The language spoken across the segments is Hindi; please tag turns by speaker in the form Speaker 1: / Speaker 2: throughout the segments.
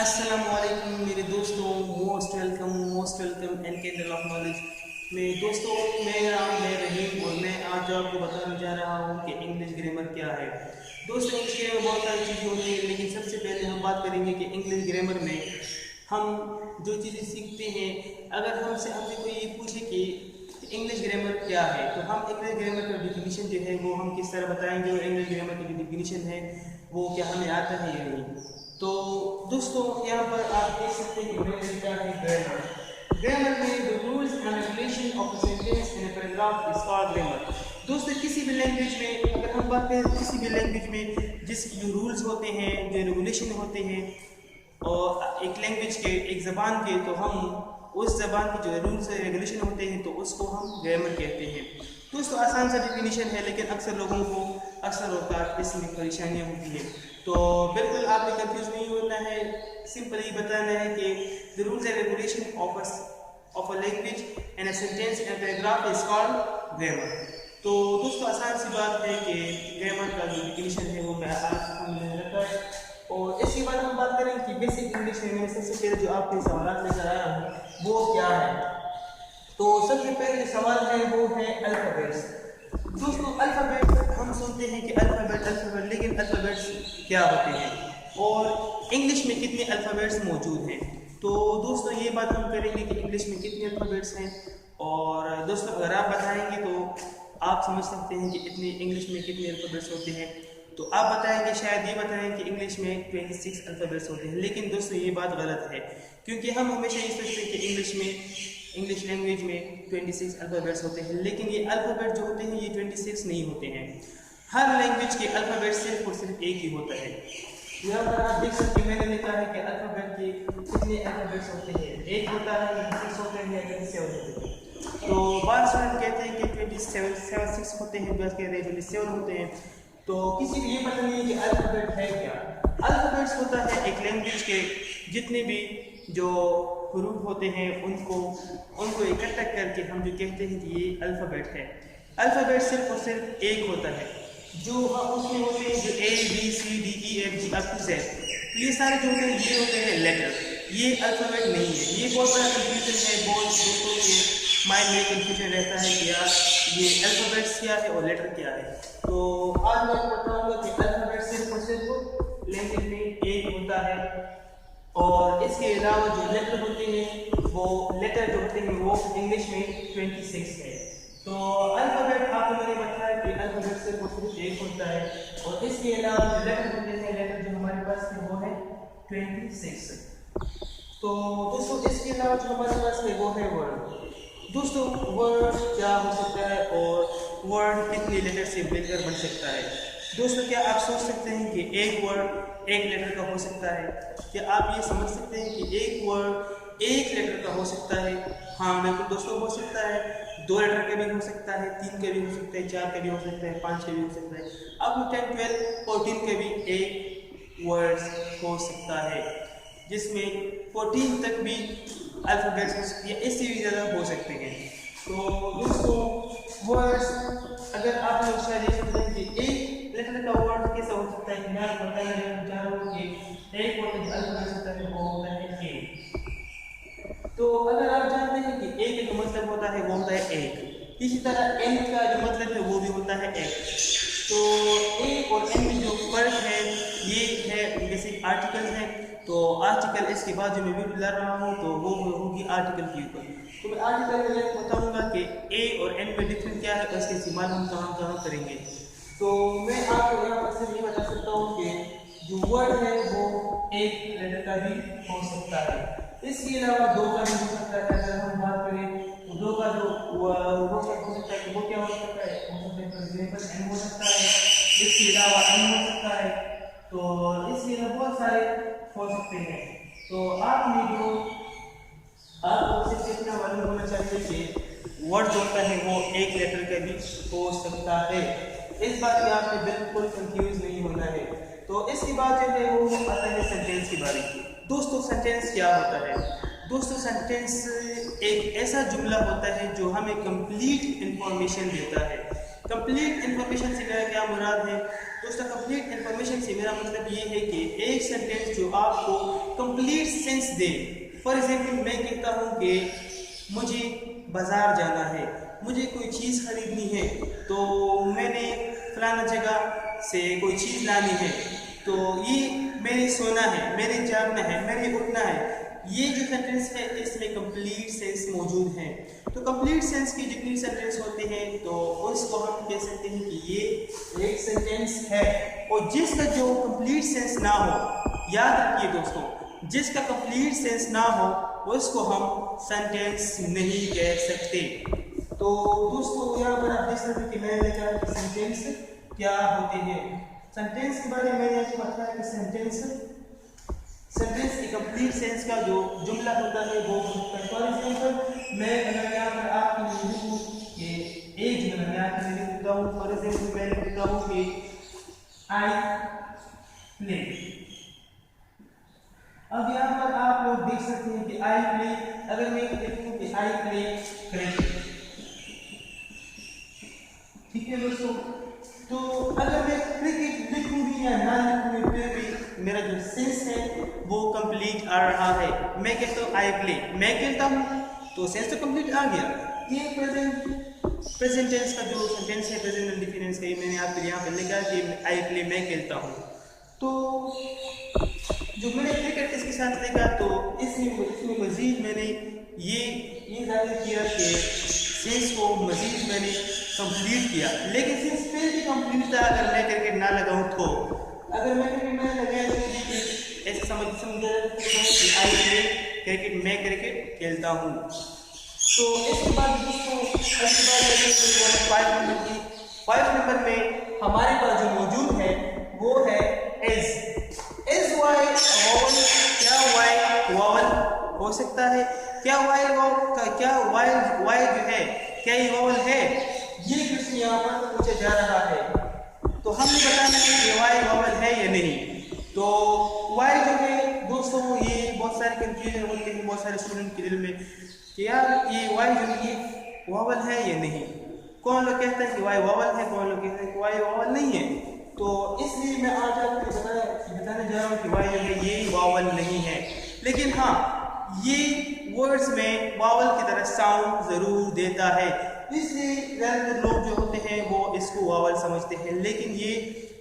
Speaker 1: अस्सलामुअलैकुम मेरे दोस्तों, most welcome and candle of knowledge. मेरे दोस्तों, मेरा नाम है रहीम और मैं आज आपको बताने जा रहा हूँ कि इंग्लिश ग्रामर क्या है। दोस्तों, इंग्लिश ग्रामर बहुत सारी चीज़ें होती हैं, लेकिन सबसे पहले हम बात करेंगे कि इंग्लिश ग्रामर में हम जो चीज़ें सीखते हैं, अगर हमसे कोई ये पूछे कि इंग्लिश ग्रामर क्या है, तो हम इंग्लिश ग्रामर का डिफिनीशन जो है वो हम किस तरह बताएंगे, और इंग्लिश ग्रामर की जो डिफिनीशन है वो क्या हमें आता है या नहीं। तो दोस्तों, यहाँ पर आप देख सकते हैं कि ग्रामर क्या है। ग्रामर में the rules and regulation of a sentence in a paragraph is called grammar. दोस्तों, किसी भी लैंग्वेज में अगर हम बात करें, किसी भी लैंग्वेज में जिसके जो रूल्स होते हैं, जो रेगुलेशन होते हैं, और एक लैंग्वेज के, एक ज़बान के, तो हम उस ज़बान के जो रूल्स रेगुलेशन होते हैं तो उसको हम ग्रामर कहते हैं। दोस्तों, आसान सा डिफिनीशन है, लेकिन अक्सर लोगों को अक्सर औकात इसमें परेशानियाँ होती हैं। तो बिल्कुल आपने कंफ्यूज नहीं होना है, सिंपली बताना है कि the rules and regulation of a language and a sentence in a paragraph is called grammar. तो दोस्तों, आसान सी बात है कि ग्रामर का जो डिफिनीशन है वो मैं आज सामने रखा है, और इसके बाद हम बात करेंगे कि बेसिक इंग्लिश में सबसे पहले जो आपके सवाल लेकर आया हूँ वो क्या है। तो सबसे पहले जो सवाल है वो है अल्फ़ाबेट्स। दोस्तों, अल्फ़ाबेट हम सुनते हैं कि अल्फ़ाबेट, लेकिन अल्फ़ाबेट्स क्या होते हैं और इंग्लिश में कितने अल्फ़ाबेट्स मौजूद हैं। तो दोस्तों, ये बात हम करेंगे कि इंग्लिश में कितने अल्फ़ाबेट्स हैं, और दोस्तों अगर आप बताएंगे तो आप समझ सकते हैं कि इतने इंग्लिश में कितने अल्फ़ाबेट्स होते हैं। तो आप बताएंगे, शायद ये बताएं कि इंग्लिश में 26 अल्फ़ाबेट्स होते हैं, लेकिन दोस्तों ये बात गलत है, क्योंकि हम हमेशा ये सोचते हैं कि इंग्लिश लैंग्वेज में 26 अल्फ़ाबेट्स होते हैं, लेकिन ये अल्फ़ाबेट जो होते हैं ये 26 नहीं होते हैं। हर लैंग्वेज के अल्फ़ाबेट सिर्फ और सिर्फ एक ही होता है। यहाँ पर आप देख सकते हैं, मैंने लिखा है कि अल्फ़ाबेट के कितने अल्फ़ाबेट्स होते हैं, एक होता है या 6 होते हैं या 27 होते हैं। तो बाद स्टूडेंट कहते हैं कि 26 होते हैं, बस कहते हैं 27 होते हैं। तो किसी को ये पता नहीं है कि अल्फ़ाबेट है क्या। अल्फ़ाबेट्स होता है एक लैंग्वेज के जितने भी जो हरूफ होते हैं उनको इकट्ठा करके हम जो कहते हैं कि ये अल्फ़ाबेट है। अल्फ़ाबेट सिर्फ और सिर्फ एक होता है, जो उसमें होते हैं जो ABCDEFG अप टू Z। तो ये सारे जो होते हैं ये होते हैं लेटर, ये अल्फ़ाबेट नहीं है। ये बहुत बड़ा कन्फ्यूजन है, बहुत दोस्तों के माइंड में कन्फ्यूजन रहता है कि यार ये अल्फ़ाबेट्स क्या है और लेटर क्या है। तो आज मैं आपको बताऊंगा कि अल्फ़ाबेट सिर्फ और सिर्फ लैंग्वेज में एक होता है, और इसके अलावा जो लेटर होते हैं वो लेटर जो होते हैं वो इंग्लिश में 26 है। तो अल्फ़ाबेट आपको मैंने बताया कि अल्फ़ाबेट सिर्फ और सिर्फ एक होता है, और इसके अलावा जो लेटर होते हैं, लेटर जो हमारे पास है वो है 26। तो दोस्तों, इसके अलावा जो हमारे पास है वो है वर्ड। दोस्तों, वर्ड क्या हो सकता है और वर्ड कितने लेटर से मिलकर बन सकता है। दोस्तों, क्या आप सोच सकते हैं कि एक वर्ड एक लेटर का हो सकता है? क्या आप ये समझ सकते हैं कि एक वर्ड एक लेटर का हो सकता है? हाँ बिल्कुल दोस्तों, हो सकता है। 2 लेटर का भी हो सकता है, 3 का भी हो सकता है, 4 का भी हो सकता है, 5 का भी हो सकता है, अब 10, 12, 14 का भी एक वर्ड हो सकता है, जिसमें 14 तक भी अल्फ़ाबेट्स हो सकती है, इससे भी ज़्यादा हो सकते हैं। तो दोस्तों, वर्ड्स अगर आप लोग शायद ये समझें कि एक लेटर का वर्ड कैसा हो सकता है, मैं आपको बताना चाह रहा हूँ कि एक वर्ड जो अल्फ़ाबेट होता है वो होता है ए। तो अगर आप जानते हैं कि ए का मतलब होता है वो होता है एक, इसी तरह एन का जो मतलब है वो भी होता है एक। तो ए और एन में जो फर्क है ये है बेसिक आर्टिकल है। तो आर्टिकल इसके बाद जो मैं वीडियो ला रहा हूँ तो वो होगी आर्टिकल के ऊपर। तो मैं आर्टिकल में बताऊंगा कि ए और एन में डिफरेंस क्या है और इसके इस्तेमाल हम कहाँ कहाँ करेंगे। तो मैं आपको यहाँ पर सिर्फ ये बता सकता हूँ कि जो वर्ड है वो एक लेटर का भी हो सकता है, इसके अलावा 2 का भी हो सकता है। अगर हम बात करें तो 2 का जो वो हो सकता है, वो क्या हो सकता है, फॉर एग्जाम्पल एन हो सकता है, इसके अलावा एन हो सकता है। तो इसके अलावा बहुत सारे हो सकते हैं। तो आपने जो आपको सिर्फ इतना मालूम होना चाहिए कि वर्ड जो होता है वो एक लेटर का भी हो सकता है, इस बात में आपने बिल्कुल कंफ्यूज नहीं होना है। तो इसके बाद जो है वो आता है सेंटेंस के बारे में। दोस्तों, सेंटेंस क्या होता है? दोस्तों, सेंटेंस एक ऐसा जुमला होता है जो हमें कंप्लीट इंफॉर्मेशन देता है। कंप्लीट इंफॉर्मेशन से मेरा क्या मुराद है दोस्तों कंप्लीट इंफॉर्मेशन से मेरा मतलब ये है कि एक सेंटेंस जो आपको complete sense they. For example मैं कहता हूँ कि मुझे बाज़ार जाना है, मुझे कोई चीज़ खरीदनी है, तो मैंने फलाना जगह से कोई चीज़ लानी है, तो ये मैंने सोना है, मैंने जागना है, मैंने उठना है। ये जो सेंटेंस है इसमें कंप्लीट सेंस मौजूद है। तो कंप्लीट सेंस की जितनी सेंटेंस होते हैं तो उसको हम कह सकते हैं कि ये एक सेंटेंस है। और जिसका जो कंप्लीट सेंस ना हो, याद रखिए दोस्तों, जिसका कंप्लीट सेंस ना हो उसको हम सेंटेंस नहीं कह सकते। तो दोस्तों यहाँ पर आप देख सकते हैं कि मैंने लिखा कि सेंटेंस क्या होते हैं। सेंटेंस के बारे में मैंने आपको बताया कि सेंटेंस की कंप्लीट सेंस का जो जुमला होता है वो होता है। फॉर एग्जाम्पल मैं अगर यहाँ पर आपके लिए लिखूँ कि एक जुमला मैं आपके लिए लिखता हूँ, फॉर एग्जाम्पल मैं लिखता हूँ कि आई प्ले। अब यहाँ पर आप लोग देख सकते हैं कि आई प्ले, अगर मैं लिखूँ कि आई प्ले क्रिकेट, ठीक है दोस्तों। तो अगर मैं क्रिकेट लिखूँ भी या ना लिखूँ फिर भी मेरा जो सेंस है वो कंप्लीट आ रहा है। मैं कहता हूँ आई प्ले, मैं खेलता हूँ, तो सेंस तो कंप्लीट आ गया। ये प्रेजेंट टेंस का जो सेंटेंस है, प्रेजेंट इंडिफिनेंस का, ये मैंने आपके यहाँ पे लिखा कि आई प्ले, मैं खेलता हूँ। तो जो मैंने क्रिकेट इसके साथ लिखा तो इसमें मजीद मैंने ये जाहिर किया कि सेंस को मजीद मैंने कंप्लीट किया, लेकिन सेंस फिर भी कंप्लीट था अगर मैं क्रिकेट ना लगाऊँ तो। अगर मैं क्रिकेट ना लगाया तो ऐसे समझ कि आई प्ले क्रिकेट, मैं क्रिकेट खेलता हूँ। तो इसके बाद दोस्तों फाइव नंबर में हमारे पास जो मौजूद है वो है एज वाई वावल। क्या वाई वावल हो सकता है? क्या वाई जो है क्या ये वावल है? ये क्वेश्चन यहाँ पर पूछा जा रहा है। तो हमने बताना है कि वाई वावल है या नहीं। तो वाई जो है दोस्तों, ये बहुत सारे कंफ्यूजन होते हैं बहुत सारे स्टूडेंट के दिल में कि यार ये वाई जो है वावल है या नहीं। कौन लोग कहते हैं कि वाई वावल है, कौन लोग कहते हैं कि वाई वावल नहीं है। तो इसलिए मैं आज आपको बताने जा रहा हूँ कि वाई जो है ये वावल नहीं है। लेकिन हाँ, ये वर्ड्स में वावल की तरह साउंड ज़रूर देता है, इसलिए ज़्यादातर लोग जो होते हैं वो इसको वावल समझते हैं। लेकिन ये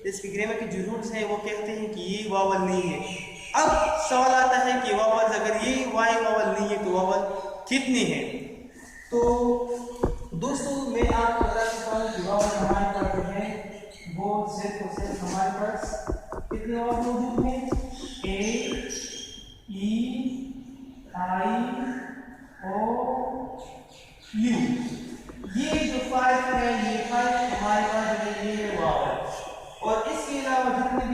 Speaker 1: इसके ग्रामर के जो रूल्स हैं वो कहते हैं कि ये वावल नहीं है। अब सवाल आता है कि वावल, अगर ये वाई वावल नहीं है तो वावल कितनी है? तो दोस्तों मैं आपको बता सकता हूँ कि वावल हमारे पास जो है वो सिर्फ और सिर्फ हमारे पास कितने वावल मौजूद हैं? ए, ई, आई, ओ, यू। ये जो फाइव है, ये फाइव हमारे पास जो है ये वावल। और इसके अलावा जितने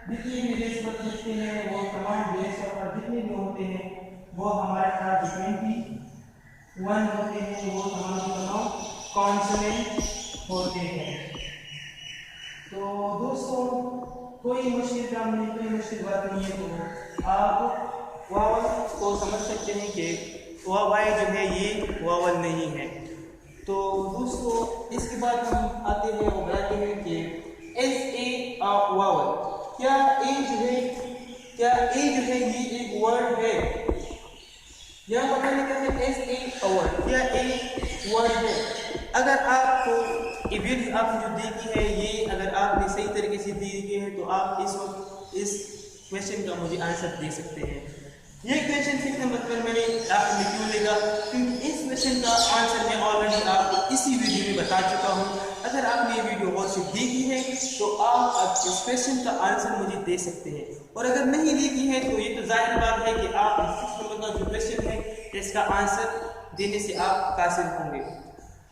Speaker 1: भी बेस पर लिखते हैं वो तमाम बेस पर जितने भी होते हैं वो हमारे पास 21 होते हैं, वो तमाम कॉन्सोनेंट होते हैं। तो दोस्तों कोई मुश्किल काम नहीं, कोई मुश्किल बात नहीं है। तो आप वावल को समझ सकते हैं कि वाई जो है ये वावल नहीं है। तो दोस्तों इसके बाद हम आते हैं वो बताते हैं कि एज ए वावल। क्या ए जो है ये एक वर्ड है? यहाँ बताने का है एज ए वर्ड, क्या ए वर्ड है? अगर आपको ये वीडियो आपने जो देखी है ये अगर आपने सही तरीके से देखी है तो आप इस वक्त इस क्वेश्चन का मुझे आंसर दे सकते हैं। ये क्वेश्चन सीखने मतलब मैंने आपने क्यों लेगा, क्योंकि इस क्वेश्चन का आंसर मैं ऑलरेडी आपको इसी वीडियो में बता चुका हूँ। अगर आपने ये वीडियो बहुत से देखी है तो आप इस क्वेश्चन का आंसर मुझे दे सकते हैं, और अगर नहीं देखी है तो ये तो जाहिर बात है कि आप 6 नंबर का जो क्वेश्चन है इसका आंसर देने से आप कासिर होंगे।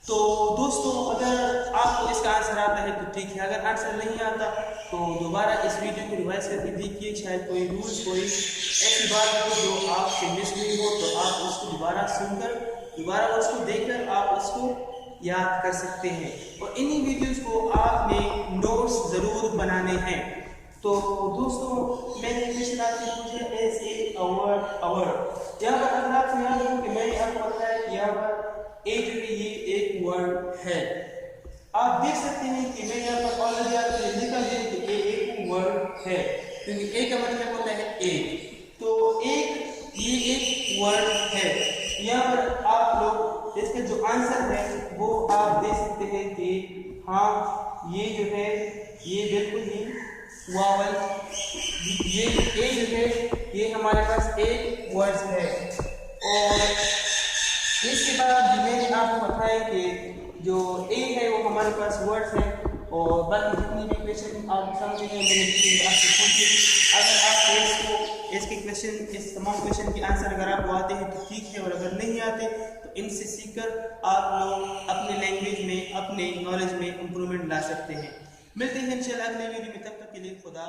Speaker 1: तो दोस्तों अगर आपको इसका आंसर आता है तो ठीक है, अगर आंसर नहीं आता तो दोबारा इस वीडियो को रिवाइज करके देखिए, शायद कोई रूल्स कोई ऐसी बात हो जो आपसे मिस हुई हो तो आप उसको दोबारा सुनकर दोबारा उसको देखकर आप उसको याद कर सकते हैं। और इन्हीं वीडियोस को आपने नोट्स ज़रूर बनाने हैं। तो दोस्तों मैंने क्वेश्चन आपसे पूछा एज ए वर्ड। यहाँ पर अगर आपसे याद हो कि मैंने आपको बताया कि यहाँ पर ए जो है ये एक वर्ड है। आप देख सकते हैं कि मैं यहाँ पर ऑलरेडी आपको लिखा है, क्योंकि ए का मतलब होता है एक। तो एक, ये एक वर्ड है। यहाँ पर आप लोग इसका जो आंसर है वो आप दे सकते हैं कि हाँ ये जो है ये बिल्कुल ही वावल, ये ए जो है ये हमारे पास एक वर्ड है। और इसके बाद मैंने आपको बताया कि जो ए है वो हमारे पास वर्ड्स है, और बाकी जितने भी क्वेश्चन आप समझे हैं मैंने आपसे पूछे। अगर आप इसको इसके क्वेश्चन, इस तमाम क्वेश्चन के आंसर अगर आपको आते हैं तो ठीक है, और अगर नहीं आते तो इनसे सीखकर आप लोग अपने लैंग्वेज में, अपने नॉलेज में इम्प्रूवमेंट ला सकते हैं। मिलते हैं इंशाल्लाह अगले वीडियो में, तब तक के लिए खुदा।